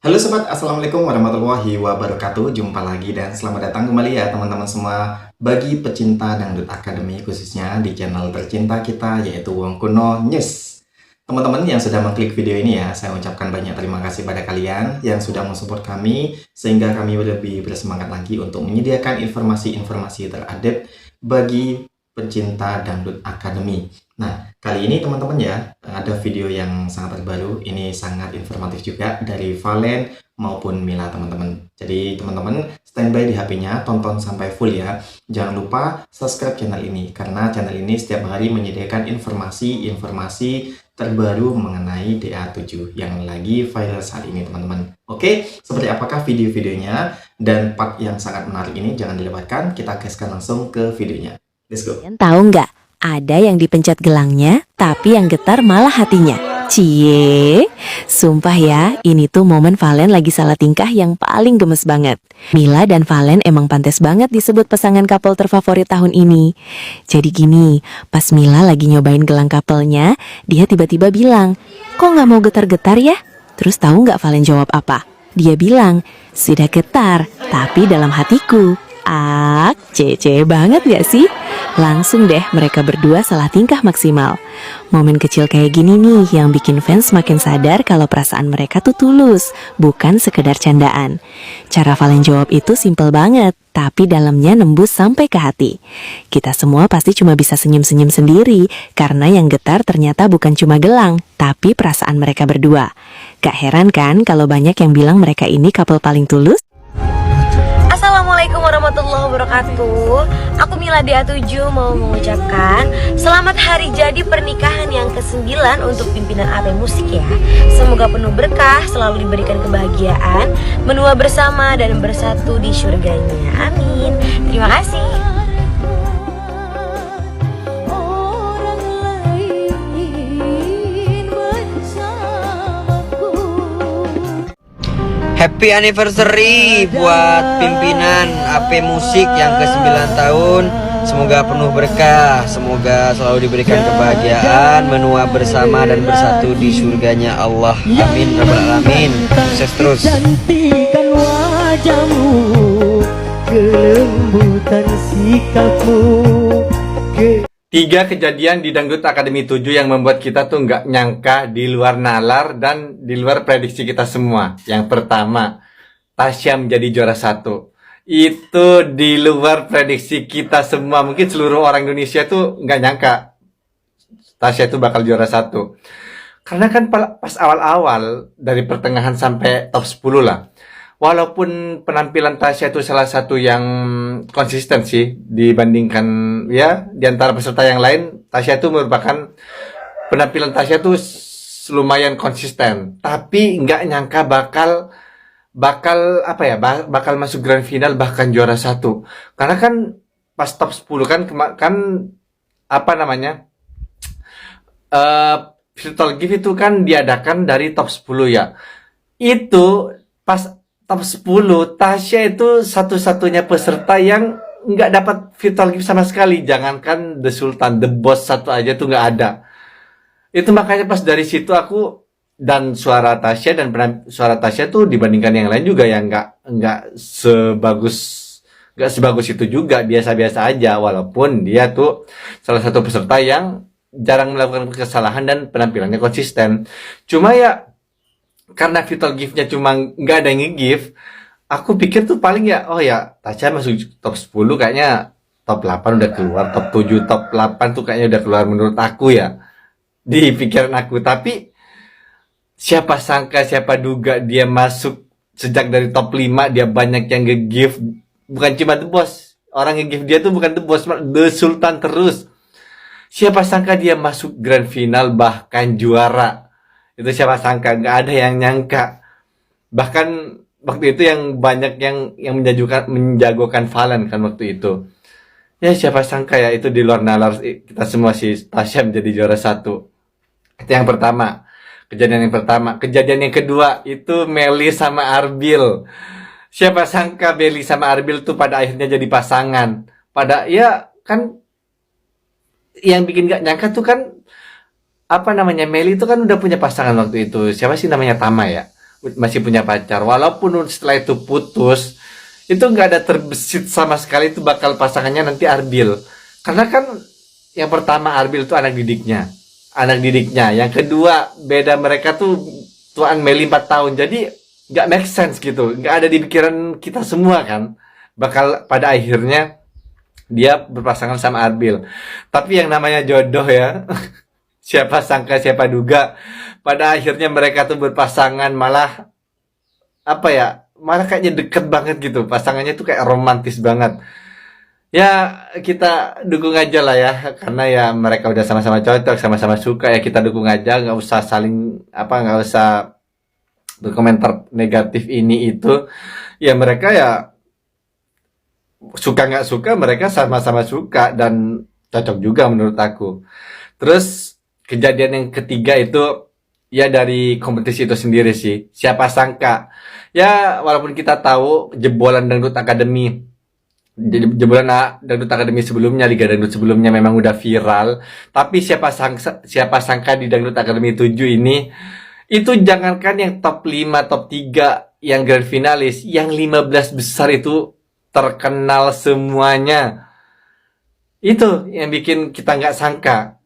Halo sobat, assalamualaikum warahmatullahi wabarakatuh. Jumpa lagi dan selamat datang kembali ya teman-teman semua bagi pecinta Dangdut Academy, khususnya di channel tercinta kita yaitu Wong Kuno News. Teman-teman yang sudah mengklik video ini ya, saya ucapkan banyak terima kasih pada kalian yang sudah mensupport kami sehingga kami lebih bersemangat lagi untuk menyediakan informasi-informasi terupdate bagi pencinta Dangdut Academy. Nah, kali ini teman-teman ya, ada video yang sangat terbaru. Ini sangat informatif juga dari Valen maupun Mila teman-teman. Jadi teman-teman standby di HP-nya, tonton sampai full ya. Jangan lupa subscribe channel ini, karena channel ini setiap hari menyediakan informasi-informasi terbaru mengenai DA7 yang lagi viral saat ini teman-teman. Oke, seperti apakah video-videonya dan part yang sangat menarik ini jangan dilewatkan. Kita gaskan langsung ke videonya. Let's go. Tahu nggak? Ada yang dipencet gelangnya, tapi yang getar malah hatinya. Cie, sumpah ya, ini tuh momen Valen lagi salah tingkah yang paling gemes banget. Mila dan Valen emang pantas banget disebut pasangan couple terfavorit tahun ini. Jadi gini, pas Mila lagi nyobain gelang couple-nya, dia tiba-tiba bilang, "Kok nggak mau getar-getar ya?" Terus tahu nggak Valen jawab apa? Dia bilang, "Sudah getar, tapi dalam hatiku." Cece banget gak sih? Langsung deh mereka berdua salah tingkah maksimal. Momen kecil kayak gini nih yang bikin fans makin sadar kalau perasaan mereka tuh tulus, bukan sekedar candaan. Cara Valen jawab itu simpel banget, tapi dalamnya nembus sampai ke hati. Kita semua pasti cuma bisa senyum-senyum sendiri, karena yang getar ternyata bukan cuma gelang, tapi perasaan mereka berdua. Gak heran kan kalau banyak yang bilang mereka ini couple paling tulus? Assalamualaikum warahmatullahi wabarakatuh. Aku Mila DA7 mau mengucapkan selamat hari jadi pernikahan yang ke-9 untuk pimpinan AP Musik ya. Semoga penuh berkah, selalu diberikan kebahagiaan, menua bersama dan bersatu di surganya. Amin. Terima kasih. Happy anniversary buat pimpinan AP Musik yang ke-9 tahun. Semoga penuh berkah, semoga selalu diberikan kebahagiaan, menua bersama dan bersatu di surganya Allah. Amin rabbal alamin. Sukses terus. Cantikan wajahmu, kelembutan sikapmu. 3 kejadian di Dangdut Academy 7 yang membuat kita tuh nggak nyangka, di luar nalar dan di luar prediksi kita semua. Yang pertama, Tasya menjadi juara 1. Itu di luar prediksi kita semua. Mungkin seluruh orang Indonesia tuh nggak nyangka Tasya itu bakal juara 1. Karena kan pas awal-awal, dari pertengahan sampai top 10 lah. Walaupun penampilan Tasya itu salah satu yang konsisten sih dibandingkan ya di antara peserta yang lain, Tasya itu merupakan penampilan Tasya itu lumayan konsisten. Tapi nggak nyangka bakal apa ya, bakal masuk grand final bahkan juara 1. Karena kan pas top 10 kan apa namanya? Virtual gift itu kan diadakan dari top 10 ya. Itu pas top 10, Tasya itu satu-satunya peserta yang nggak dapat virtual gift sama sekali. Jangankan The Sultan, The Boss satu aja tuh nggak ada. Itu makanya pas dari situ aku, dan suara Tasya tuh dibandingkan yang lain juga yang nggak sebagus itu juga, biasa-biasa aja. Walaupun dia tuh salah satu peserta yang jarang melakukan kesalahan dan penampilannya konsisten. Cuma ya karena virtual gift-nya cuma nggak ada yang nge-gift, aku pikir tuh paling ya, oh ya Tasya masuk top 10, kayaknya top 8 udah keluar, top 7, top 8 tuh kayaknya udah keluar menurut aku ya, di pikiran aku. Tapi siapa sangka, siapa duga dia masuk sejak dari top 5, dia banyak yang nge-gift. Bukan cuma The Boss, orang yang nge-gift dia tuh bukan The Boss, The Sultan terus. Siapa sangka dia masuk grand final bahkan juara. Itu siapa sangka, nggak ada yang nyangka. Bahkan waktu itu yang banyak yang menjagokan Valen kan waktu itu. Ya siapa sangka ya, itu di luar nalar kita semua, si Tasya menjadi juara 1. Itu yang pertama. Kejadian yang pertama. Kejadian yang kedua itu Meli sama Arbil. Siapa sangka Meli sama Arbil tuh pada akhirnya jadi pasangan. Ya kan yang bikin nggak nyangka tuh kan, apa namanya, Meli itu kan udah punya pasangan waktu itu. Siapa sih namanya, Tama ya? masih punya pacar. Walaupun setelah itu putus, itu nggak ada terbesit sama sekali itu bakal pasangannya nanti Arbil. Karena kan yang pertama Arbil itu anak didiknya. Yang kedua beda mereka tuh tuaan Meli 4 tahun. Jadi nggak make sense gitu. Nggak ada di pikiran kita semua kan. Bakal pada akhirnya dia berpasangan sama Arbil. Tapi yang namanya jodoh ya. Siapa sangka siapa duga. Pada akhirnya mereka tuh berpasangan malah apa ya? Malah kayaknya deket banget gitu. Pasangannya tuh kayak romantis banget. Ya kita dukung aja lah ya. Karena ya mereka udah sama-sama cocok, sama-sama suka ya kita dukung aja. Nggak usah saling nggak usah berkomentar negatif ini itu. Ya mereka ya suka nggak suka mereka sama-sama suka dan cocok juga menurut aku. Terus kejadian yang ketiga itu ya dari kompetisi itu sendiri sih. Siapa sangka ya walaupun kita tahu jebolan Dangdut Academy sebelumnya, Liga Dangdut sebelumnya memang udah viral, tapi siapa sangka di Dangdut Academy 7 ini itu jangankan yang top 5, top 3 yang grand finalis, yang 15 besar itu terkenal semuanya. Itu yang bikin kita nggak sangka.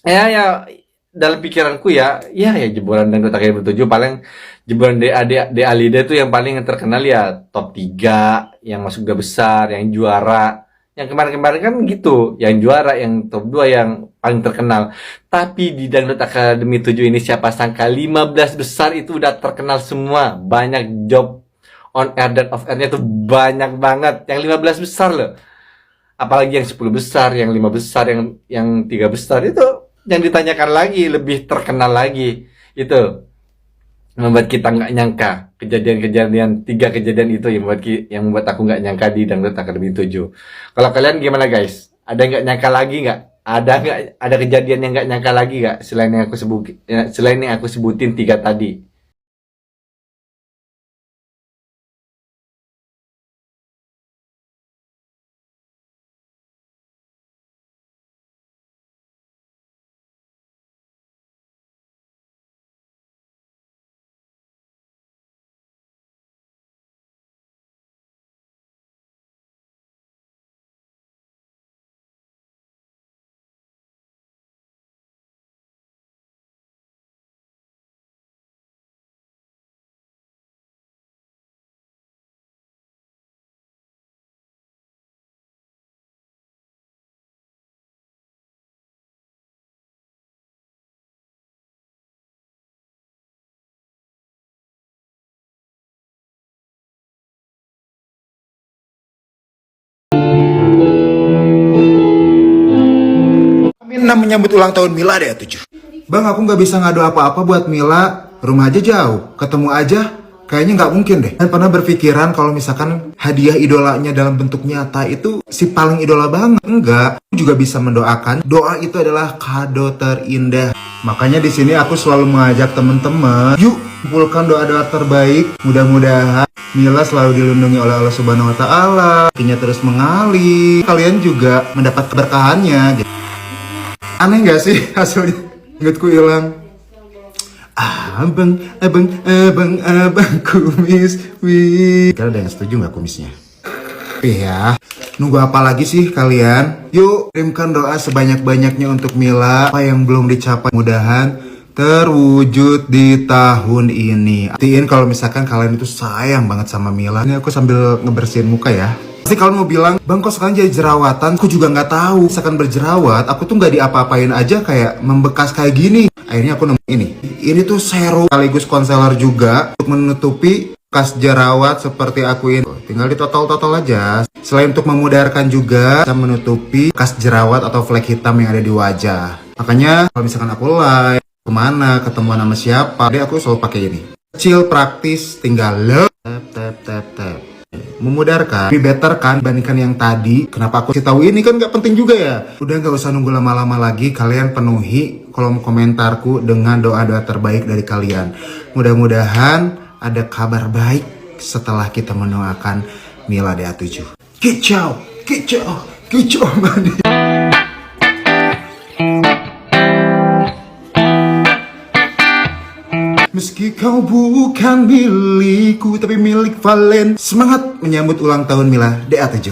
Ya dalam pikiranku ya jebolan Dangdut Academy 7 paling jebolan De Alida itu yang paling terkenal ya top 3 yang masuk 3 besar, yang juara. Yang kemarin-kemarin kan gitu, yang juara, yang top 2 yang paling terkenal. Tapi di Dangdut Academy 7 ini siapa sangka 15 besar itu udah terkenal semua. Banyak job on air dan off airnya tuh banyak banget. Yang 15 besar loh. Apalagi yang 10 besar, yang 5 besar, yang 3 besar itu yang ditanyakan lagi, lebih terkenal lagi. Itu membuat kita nggak nyangka kejadian-3 kejadian itu yang membuat aku nggak nyangka di Dangdut Academy 7. Kalau kalian gimana guys? Ada nggak nyangka lagi nggak? Ada kejadian yang nggak nyangka lagi nggak selain yang aku sebutin 3 tadi? Amin menyambut ulang tahun Mila deh 7. Bang, aku nggak bisa ngadu apa-apa buat Mila. Rumah aja jauh. Ketemu aja kayaknya nggak mungkin deh. Dan pernah berpikiran kalau misalkan hadiah idolanya dalam bentuk nyata itu si paling idola banget. Enggak. Aku juga bisa mendoakan. Doa itu adalah kado terindah. Makanya di sini aku selalu mengajak teman-teman, yuk kumpulkan doa-doa terbaik. Mudah-mudahan Mila selalu dilindungi oleh Allah Subhanahu Wa Taala. Rezekinya terus mengalir. Kalian juga mendapat keberkahannya. Aneh nggak sih hasilnya? Ingatku hilang. Abang kumis. Kalian ada yang setuju nggak kumisnya? Iya. Nunggu apa lagi sih kalian? Yuk kirimkan doa sebanyak-banyaknya untuk Mila. Apa yang belum dicapai mudahan terwujud di tahun ini. Artiin kalau misalkan kalian itu sayang banget sama Mila. Ini aku sambil ngebersihin muka ya. Pasti kalian mau bilang, bang kok sekarang jadi jerawatan? Aku juga nggak tahu. Misalkan berjerawat, aku tuh nggak diapa-apain aja kayak membekas kayak gini. Akhirnya aku nemu ini. Ini tuh serum sekaligus konseler juga untuk menutupi bekas jerawat seperti aku ini. Tinggal ditotol-totol aja. Selain untuk memudarkan juga, bisa menutupi bekas jerawat atau flek hitam yang ada di wajah. Makanya kalau misalkan aku live kemana, ketemuan sama siapa, jadi aku selalu pakai ini. Kecil, praktis, tinggal tap. Memudarkan, lebih better kan dibandingkan yang tadi. Kenapa aku kasih tahu ini kan nggak penting juga ya. Udah nggak usah nunggu lama-lama lagi. Kalian penuhi kolom komentarku dengan doa-doa terbaik dari kalian. Mudah-mudahan ada kabar baik setelah kita mendoakan Mila DA7. Kicau mandi. Meski kau bukan milikku tapi milik Valen. Semangat menyambut ulang tahun Mila DA7.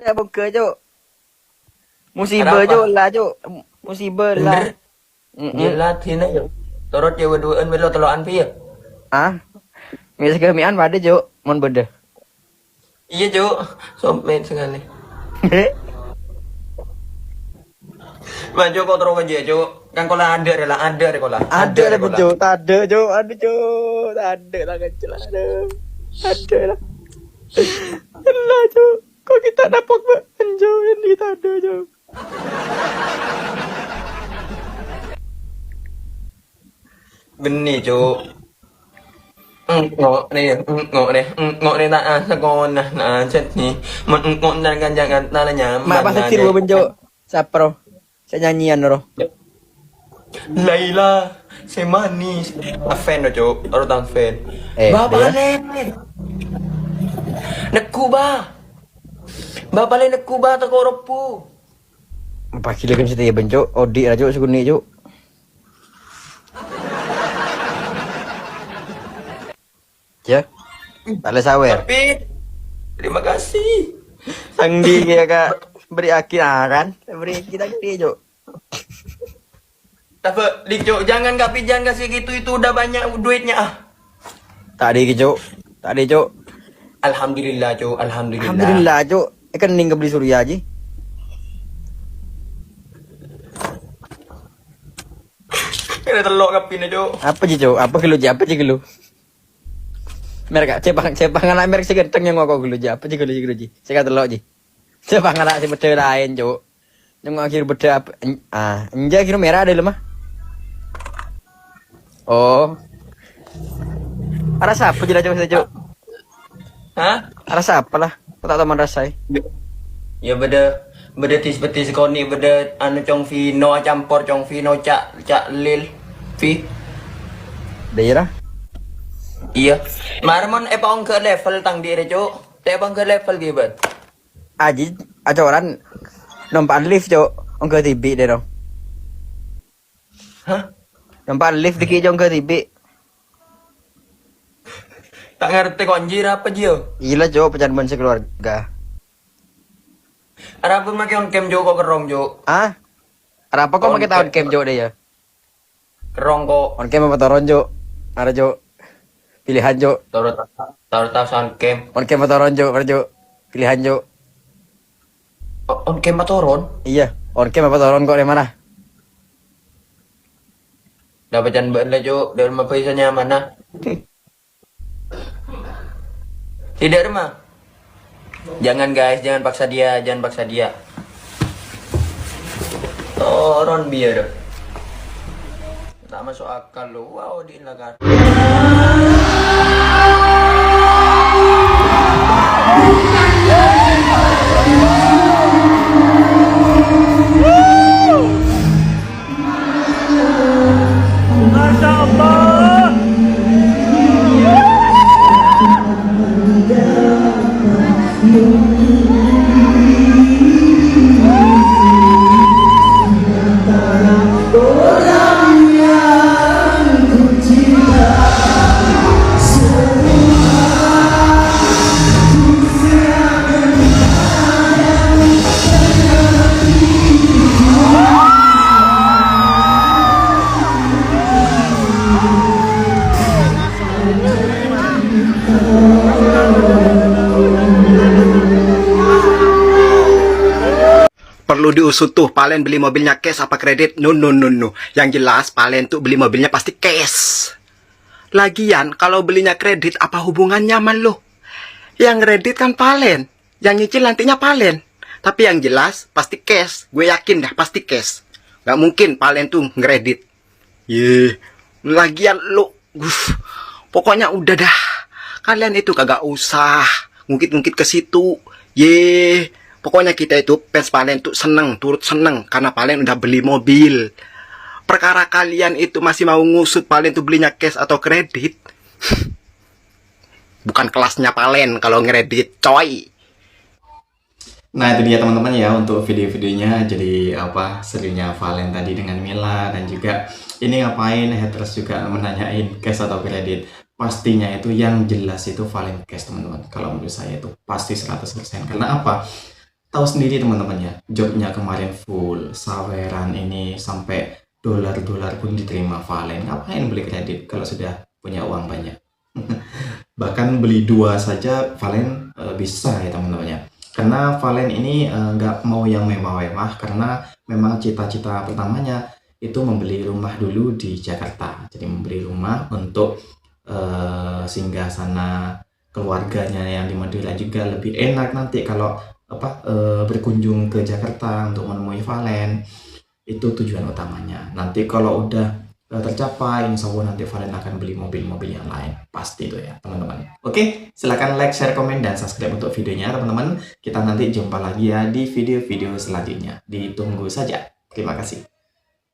Ya buka Cuk. Musibah Cuk lah Cuk. Musibah lah. Gila thina Cuk. Torot je berduaan belo telokan pi ya. Ah. Misa kemian pada Cuk, mon beda. Iya Cuk, somen sekali. Maju kau terus aja Cuk. Kan kau ada adalah ada deh kau lah. Ada lah Cuk, tak ada Cuk, ada Cuk, tak ada lah kecil ada. Ada lah. Lah Cuk, kok kita dapat Cuk, ini tak ada Cuk. Benih Cuk. Ngok nih tak sekolah nah chat ni ngok dan jangan nanya Mak bahasa kiri benjo. Sapro. Saya nyanyian roh. Laila semanis fan Cuk, orang tang fan. Bapak le. Neku ba. Bapak le neku ba tak oropu. Apa kilo kan setia benjo. Odi aja seguni Cuk. Ya, tak boleh sawer. Tapi terima kasih. Sangdi ya kak beri akhir kan, beri kita gede Cuk. Tapi Dik Cuk, jangan kasih gitu itu udah banyak duitnya ah. Tak ada Cuk, tak ada Cuk. Alhamdulillah Cuk, alhamdulillah. Alhamdulillah Cuk, ikan ning beli surya aja. Kena telok kapin Cuk. Apa sih Cuk? Apa kilo je? Apa sih kilo? Mereka cepang anak mereka segenteng yang ngokok dulu aja. Apa sih kilo je? Saya kata lo je. Cepang anak si beda lain Cuk. Yang akhir beda apa? Enja kira merah ada lemah. Oh. Rasa apa je lah Cuk saya Cuk? Hah? Rasa apa lah? Kau tak tahu mana rasa Ya beda tis kau ni beda anu cong vino campur cong vino cak lil vi. Daerah. Iya. Marmon epang ke level tang di Cuk. Epang ke level gibat. Aji acoran nompak lift Cuk. Ongko tibi deh dong. Hah? Nompak lift dikit ongko tibi. Tak ngerti konjir apa Jio? Gila Cuk, pecanduan sekeluarga. Ada pun makai on cam Cuk kok kerong Cuk. Ah? Ada apa kok pakai tahun camp Cuk deh ya? Kerong kok. On cam apa toron Cuk? Ada Cuk. Pilihan Cuk. Taruh on cam. On cam apa toron Cuk? Ada Cuk. Pilihan Cuk. On camatoron? Iya, on cam apa toron kok dari mana? Dapat jangan lah Cuk. Dari rumah paisanya mana? Tidak rumah. Jangan guys, jangan paksa dia. Toron biar. Tak masuk akal lo. Wow, diinlakan. Masya Allah. Perlu diusut tuh, Palen beli mobilnya cash apa kredit? No. Yang jelas Palen tuh beli mobilnya pasti cash. Lagian kalau belinya kredit apa hubungannya sama lo? Yang kredit kan Palen, yang nyicil nantinya Palen. Tapi yang jelas pasti cash. Gue yakin dah pasti cash. Gak mungkin Palen tuh ngredit. Lagian lo, pokoknya udah dah. Kalian itu kagak usah ngungkit-ngungkit ke situ. Pokoknya kita itu fans Palen tuh seneng, turut seneng karena Palen udah beli mobil. Perkara kalian itu masih mau ngusut Palen tuh belinya cash atau kredit. Bukan kelasnya Palen kalau ngeredit, coy. Nah itu dia teman-teman ya untuk video-videonya. Jadi apa serunya Valen tadi dengan Mila, dan juga ini ngapain haters juga menanyain cash atau kredit. Pastinya itu yang jelas itu Valen cash teman-teman. Kalau menurut saya itu pasti 100%. Karena apa? Tahu sendiri teman-teman ya, jobnya kemarin full, saweran ini sampai dolar-dolar pun diterima Valen. Ngapain beli kredit kalau sudah punya uang banyak? Bahkan beli 2 saja Valen bisa ya teman-teman ya. Karena Valen ini nggak mau yang mewah-mewah, karena memang cita-cita pertamanya itu membeli rumah dulu di Jakarta. Jadi membeli rumah untuk singgah sana keluarganya yang di Madura, juga lebih enak nanti kalau berkunjung ke Jakarta untuk menemui Valen. Itu tujuan utamanya. Nanti kalau udah tercapai, insya Allah nanti Valen akan beli mobil-mobil yang lain, pasti itu ya teman-teman. Oke, silahkan like, share, komen, dan subscribe untuk videonya teman-teman. Kita nanti jumpa lagi ya di video-video selanjutnya, ditunggu saja. Terima kasih.